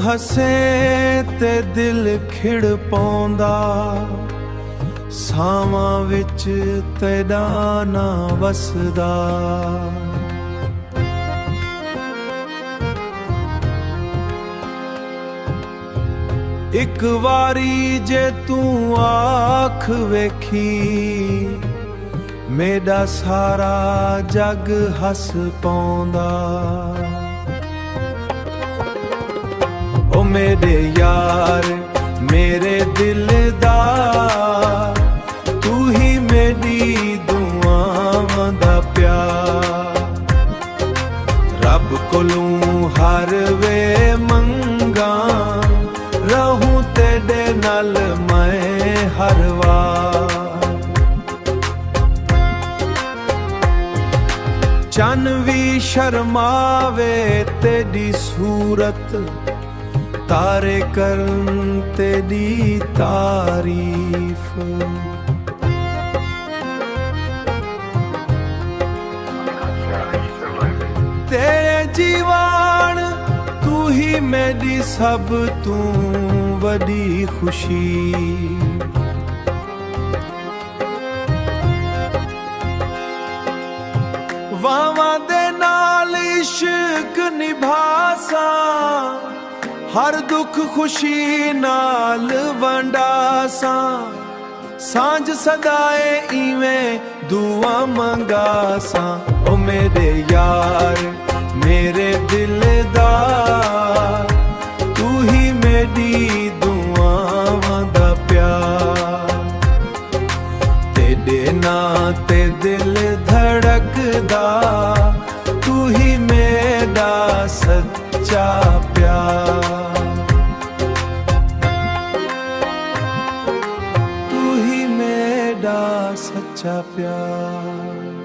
हसे ते दिल खिड़ पौंदा, सावां विच तेरा ना वसदा। एक वारी जे तू आख वेखी, मेरा सारा जग हस पौंदा। ओ मेरे यार मेरे दिलदार, तू ही मेरी दुआवां दा प्यार। रब कोलों हर वे मंगा, रहूं तेरे नाल मैं हर वार। चन भी शर्मावे तेरी सूरत, तारे करन तेरी तारीफ। तेरे जीवन तू ही मेरी सब तू वडी खुशी। वावां दे नाल इश्क निभासा, हर दुख खुशी नाल वंडासा। सांझ सदाए इवें दुआ मंगासा। ओ मेरे यार मेरे दिलदार, तू ही मेरी दुआवां दा प्यार। तेरे नां ते दिल धड़कदा, तू ही मेरा सच्चा प्यार। तू ही मेरा सच्चा प्यार।